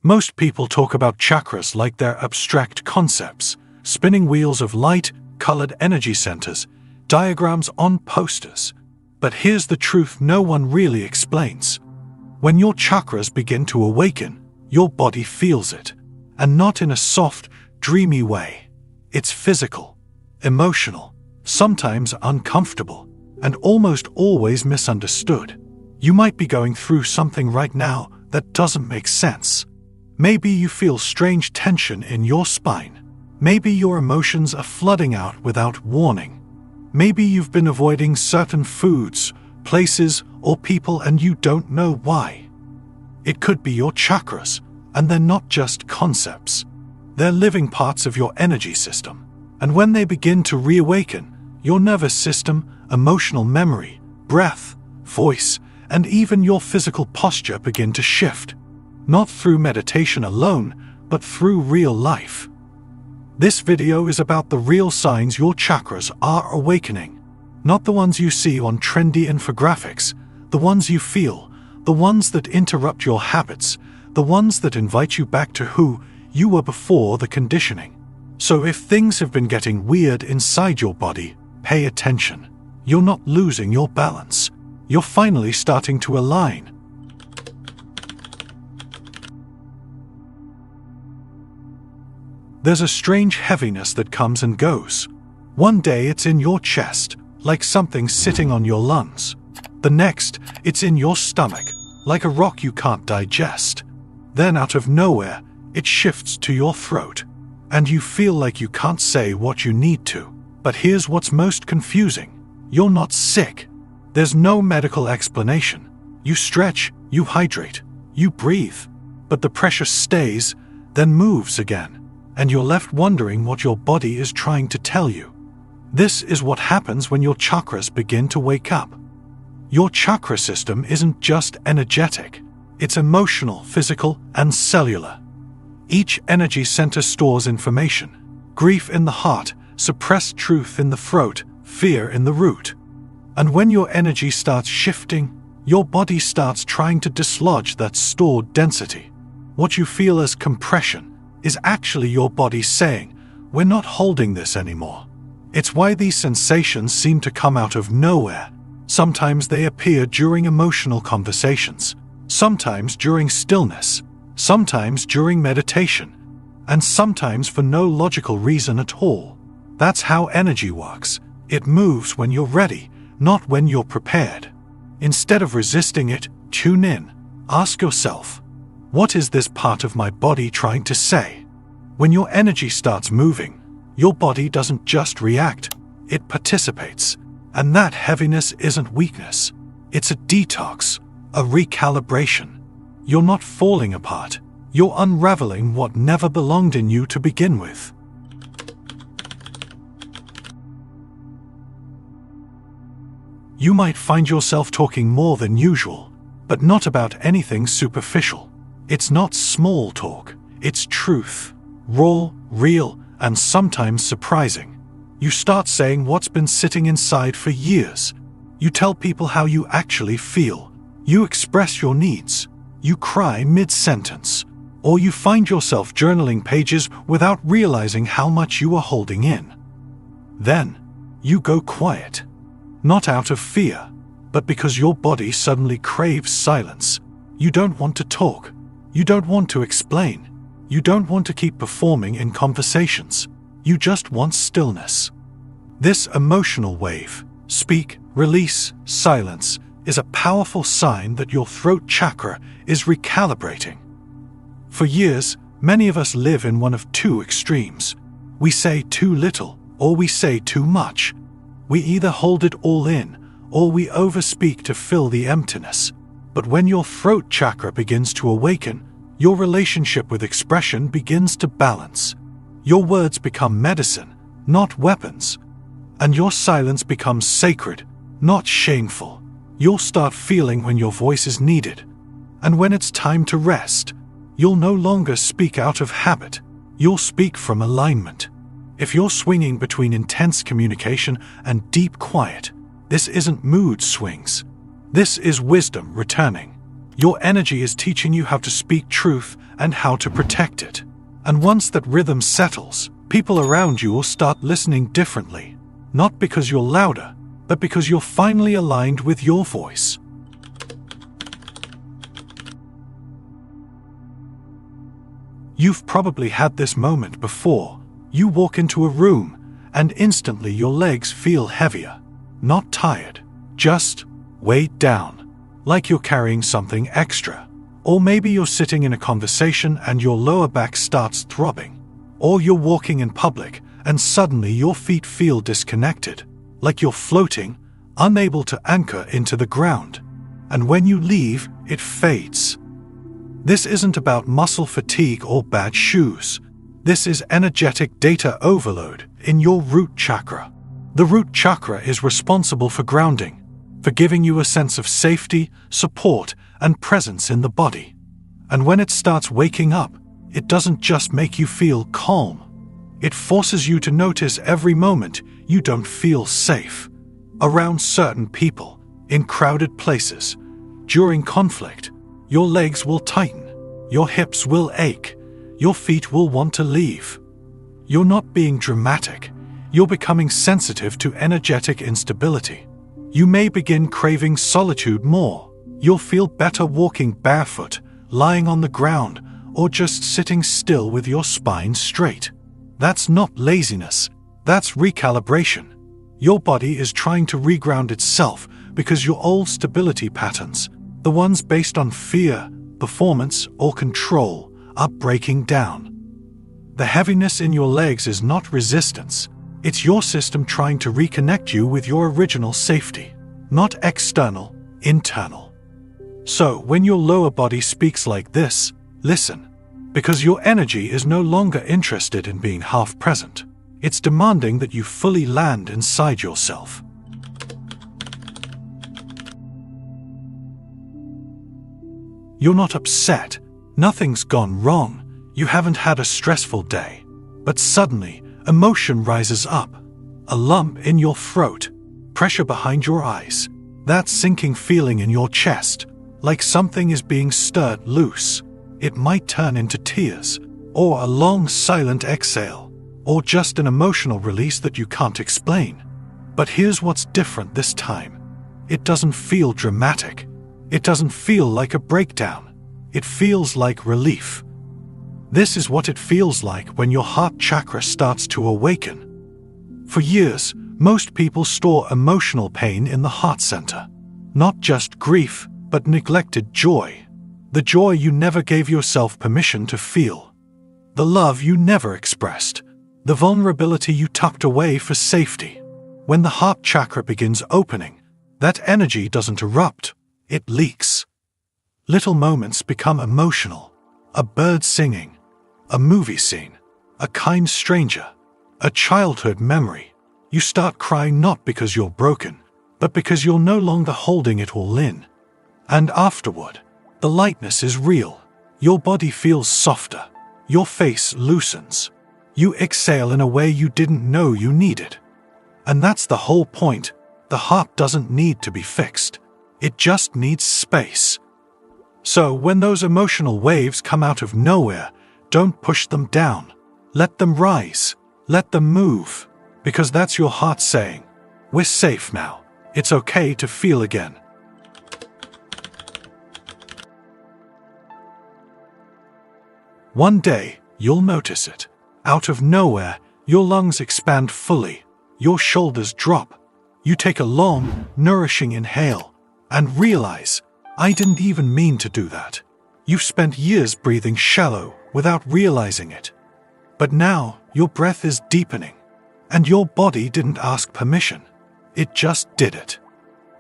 Most people talk about chakras like they're abstract concepts, spinning wheels of light, colored energy centers, diagrams on posters. But here's the truth no one really explains. When your chakras begin to awaken, your body feels it. And not in a soft, dreamy way. It's physical, emotional, sometimes uncomfortable, and almost always misunderstood. You might be going through something right now that doesn't make sense. Maybe you feel strange tension in your spine. Maybe your emotions are flooding out without warning. Maybe you've been avoiding certain foods, places, or people and you don't know why. It could be your chakras, and they're not just concepts. They're living parts of your energy system. And when they begin to reawaken, your nervous system, emotional memory, breath, voice, and even your physical posture begin to shift. Not through meditation alone, but through real life. This video is about the real signs your chakras are awakening. Not the ones you see on trendy infographics, the ones you feel, the ones that interrupt your habits, the ones that invite you back to who you were before the conditioning. So if things have been getting weird inside your body, pay attention. You're not losing your balance. You're finally starting to align. There's a strange heaviness that comes and goes. One day it's in your chest, like something sitting on your lungs. The next, it's in your stomach, like a rock you can't digest. Then out of nowhere, it shifts to your throat, and you feel like you can't say what you need to. But here's what's most confusing. You're not sick. There's no medical explanation. You stretch, you hydrate, you breathe, but the pressure stays, then moves again. And you're left wondering what your body is trying to tell you. This is what happens when your chakras begin to wake up. Your chakra system isn't just energetic, it's emotional, physical, and cellular. Each energy center stores information: grief in the heart, suppressed truth in the throat, fear in the root. And when your energy starts shifting, your body starts trying to dislodge that stored density. What you feel as compression is actually your body saying, "We're not holding this anymore." It's why these sensations seem to come out of nowhere. Sometimes they appear during emotional conversations, sometimes during stillness, sometimes during meditation, and sometimes for no logical reason at all. That's how energy works. It moves when you're ready, not when you're prepared. Instead of resisting it, tune in. Ask yourself, what is this part of my body trying to say? When your energy starts moving, your body doesn't just react, it participates. And that heaviness isn't weakness. It's a detox, a recalibration. You're not falling apart. You're unraveling what never belonged in you to begin with. You might find yourself talking more than usual, but not about anything superficial. It's not small talk, it's truth. Raw, real, and sometimes surprising. You start saying what's been sitting inside for years. You tell people how you actually feel. You express your needs. You cry mid-sentence. Or you find yourself journaling pages without realizing how much you are holding in. Then, you go quiet. Not out of fear, but because your body suddenly craves silence. You don't want to talk. You don't want to explain. You don't want to keep performing in conversations. You just want stillness. This emotional wave, speak, release, silence, is a powerful sign that your throat chakra is recalibrating. For years, many of us live in one of two extremes. We say too little, or we say too much. We either hold it all in, or we overspeak to fill the emptiness. But when your throat chakra begins to awaken, your relationship with expression begins to balance. Your words become medicine, not weapons. And your silence becomes sacred, not shameful. You'll start feeling when your voice is needed. And when it's time to rest, you'll no longer speak out of habit. You'll speak from alignment. If you're swinging between intense communication and deep quiet, this isn't mood swings. This is wisdom returning. Your energy is teaching you how to speak truth and how to protect it. And once that rhythm settles, people around you will start listening differently. Not because you're louder, but because you're finally aligned with your voice. You've probably had this moment before. You walk into a room, and instantly your legs feel heavier. Not tired, just weighed down, like you're carrying something extra. Or maybe you're sitting in a conversation and your lower back starts throbbing. Or you're walking in public, and suddenly your feet feel disconnected, like you're floating, unable to anchor into the ground. And when you leave, it fades. This isn't about muscle fatigue or bad shoes. This is energetic data overload in your root chakra. The root chakra is responsible for grounding, for giving you a sense of safety, support, and presence in the body. And when it starts waking up, it doesn't just make you feel calm. It forces you to notice every moment you don't feel safe. Around certain people, in crowded places, during conflict, your legs will tighten, your hips will ache, your feet will want to leave. You're not being dramatic, you're becoming sensitive to energetic instability. You may begin craving solitude more. You'll feel better walking barefoot, lying on the ground, or just sitting still with your spine straight. That's not laziness, that's recalibration. Your body is trying to reground itself because your old stability patterns, the ones based on fear, performance, or control, are breaking down. The heaviness in your legs is not resistance, it's your system trying to reconnect you with your original safety, not external, internal. So when your lower body speaks like this, listen. Because your energy is no longer interested in being half present. It's demanding that you fully land inside yourself. You're not upset. Nothing's gone wrong. You haven't had a stressful day. But suddenly, emotion rises up. A lump in your throat, pressure behind your eyes, that sinking feeling in your chest, like something is being stirred loose. It might turn into tears, or a long silent exhale, or just an emotional release that you can't explain. But here's what's different this time. It doesn't feel dramatic. It doesn't feel like a breakdown. It feels like relief. This is what it feels like when your heart chakra starts to awaken. For years, most people store emotional pain in the heart center. Not just grief, but neglected joy. The joy you never gave yourself permission to feel. The love you never expressed. The vulnerability you tucked away for safety. When the heart chakra begins opening, that energy doesn't erupt, it leaks. Little moments become emotional. A bird singing, a movie scene, a kind stranger, a childhood memory. You start crying not because you're broken, but because you're no longer holding it all in. And afterward, the lightness is real. Your body feels softer. Your face loosens. You exhale in a way you didn't know you needed. And that's the whole point. The heart doesn't need to be fixed. It just needs space. So when those emotional waves come out of nowhere, don't push them down. Let them rise. Let them move. Because that's your heart saying, we're safe now. It's okay to feel again. One day, you'll notice it. Out of nowhere, your lungs expand fully. Your shoulders drop. You take a long, nourishing inhale and realize, I didn't even mean to do that. You've spent years breathing shallow without realizing it. But now, your breath is deepening. And your body didn't ask permission. It just did it.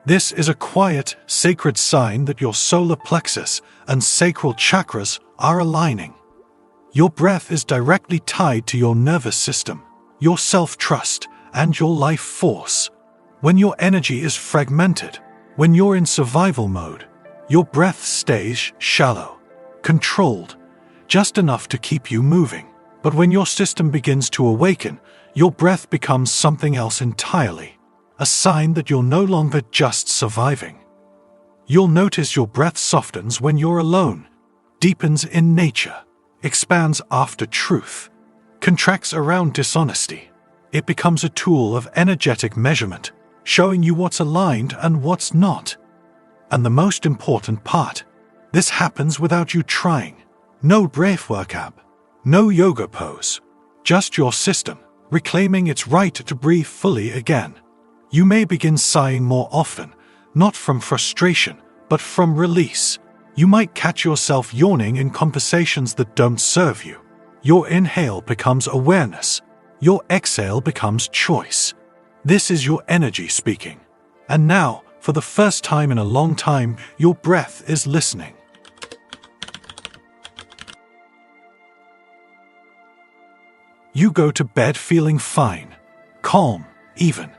This is a quiet, sacred sign that your solar plexus and sacral chakras are aligning. Your breath is directly tied to your nervous system, your self-trust, and your life force. When your energy is fragmented, when you're in survival mode, your breath stays shallow, controlled, just enough to keep you moving. But when your system begins to awaken, your breath becomes something else entirely, a sign that you're no longer just surviving. You'll notice your breath softens when you're alone, deepens in nature, expands after truth, contracts around dishonesty. It becomes a tool of energetic measurement, showing you what's aligned and what's not. And the most important part, this happens without you trying. No breathwork app, no yoga pose, just your system, reclaiming its right to breathe fully again. You may begin sighing more often, not from frustration, but from release. You might catch yourself yawning in conversations that don't serve you. Your inhale becomes awareness. Your exhale becomes choice. This is your energy speaking. And now, for the first time in a long time, your breath is listening. You go to bed feeling fine, calm, even.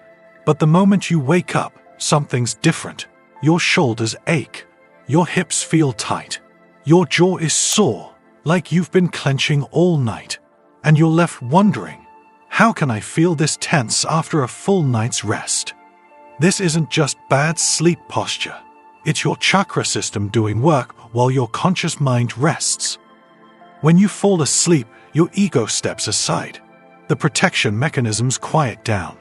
But the moment you wake up, something's different. Your shoulders ache. Your hips feel tight. Your jaw is sore, like you've been clenching all night. And you're left wondering, how can I feel this tense after a full night's rest? This isn't just bad sleep posture. It's your chakra system doing work while your conscious mind rests. When you fall asleep, your ego steps aside. The protection mechanisms quiet down.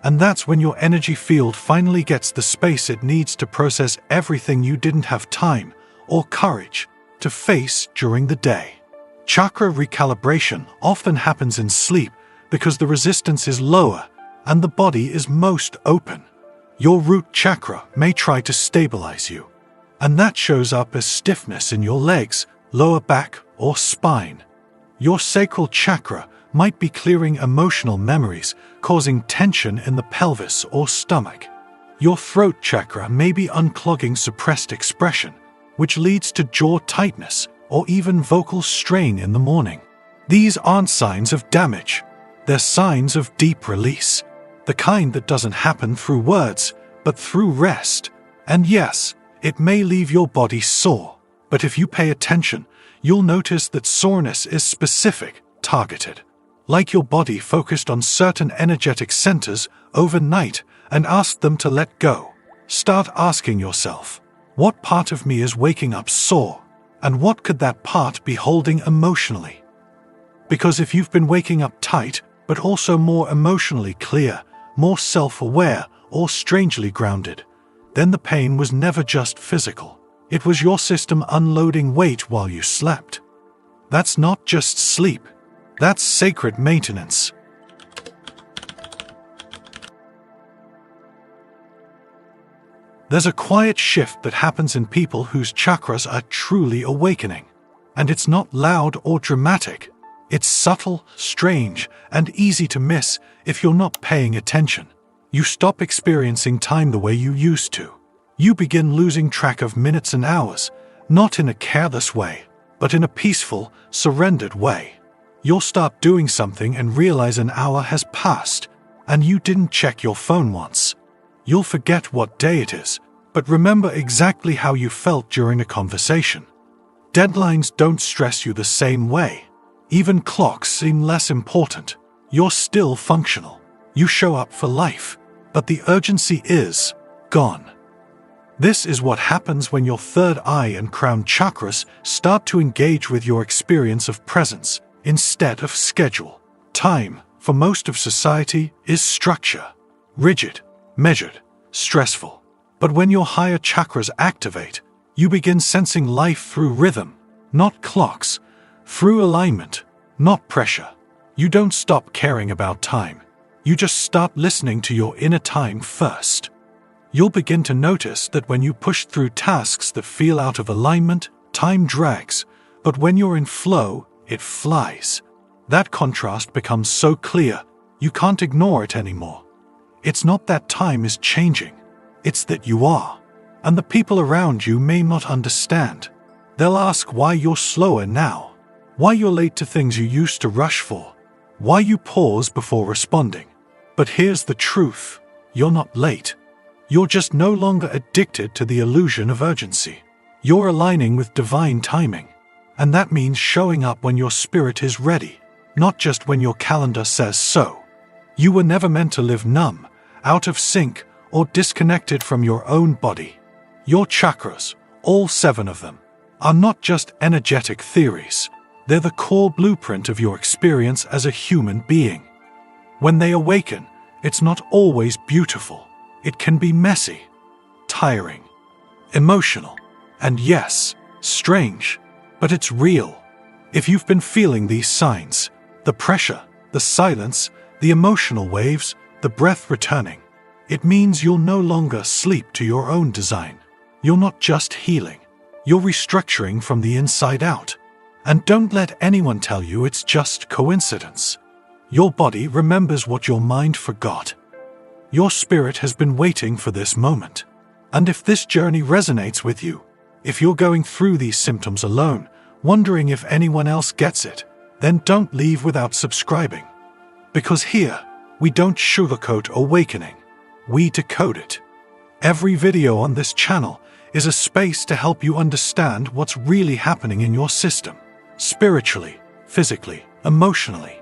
And that's when your energy field finally gets the space it needs to process everything you didn't have time or courage to face during the day. Chakra recalibration often happens in sleep because the resistance is lower and the body is most open. Your root chakra may try to stabilize you, and that shows up as stiffness in your legs, lower back, or spine. Your sacral chakra might be clearing emotional memories, causing tension in the pelvis or stomach. Your throat chakra may be unclogging suppressed expression, which leads to jaw tightness or even vocal strain in the morning. These aren't signs of damage. They're signs of deep release, the kind that doesn't happen through words, but through rest. And yes, it may leave your body sore, but if you pay attention, you'll notice that soreness is specific, targeted. Like your body focused on certain energetic centers overnight and asked them to let go. Start asking yourself, what part of me is waking up sore? And what could that part be holding emotionally? Because if you've been waking up tight, but also more emotionally clear, more self-aware, or strangely grounded, then the pain was never just physical. It was your system unloading weight while you slept. That's not just sleep. That's sacred maintenance. There's a quiet shift that happens in people whose chakras are truly awakening. And it's not loud or dramatic. It's subtle, strange, and easy to miss if you're not paying attention. You stop experiencing time the way you used to. You begin losing track of minutes and hours, not in a careless way, but in a peaceful, surrendered way. You'll start doing something and realize an hour has passed, and you didn't check your phone once. You'll forget what day it is, but remember exactly how you felt during a conversation. Deadlines don't stress you the same way. Even clocks seem less important. You're still functional. You show up for life, but the urgency is gone. This is what happens when your third eye and crown chakras start to engage with your experience of presence instead of schedule. Time, for most of society, is structure. Rigid, measured, stressful. But when your higher chakras activate, you begin sensing life through rhythm, not clocks, through alignment, not pressure. You don't stop caring about time. You just start listening to your inner time first. You'll begin to notice that when you push through tasks that feel out of alignment, time drags, but when you're in flow, it flies. That contrast becomes so clear, you can't ignore it anymore. It's not that time is changing, it's that you are. And the people around you may not understand. They'll ask why you're slower now, why you're late to things you used to rush for, why you pause before responding. But here's the truth, you're not late. You're just no longer addicted to the illusion of urgency. You're aligning with divine timing. And that means showing up when your spirit is ready, not just when your calendar says so. You were never meant to live numb, out of sync, or disconnected from your own body. Your chakras, all 7 of them, are not just energetic theories. They're the core blueprint of your experience as a human being. When they awaken, it's not always beautiful. It can be messy, tiring, emotional, and yes, strange, but it's real. If you've been feeling these signs, the pressure, the silence, the emotional waves, the breath returning, it means you'll no longer sleep to your own design. You're not just healing, you're restructuring from the inside out. And don't let anyone tell you it's just coincidence. Your body remembers what your mind forgot. Your spirit has been waiting for this moment. And if this journey resonates with you, if you're going through these symptoms alone, wondering if anyone else gets it, then don't leave without subscribing. Because here, we don't sugarcoat awakening, we decode it. Every video on this channel is a space to help you understand what's really happening in your system, spiritually, physically, emotionally.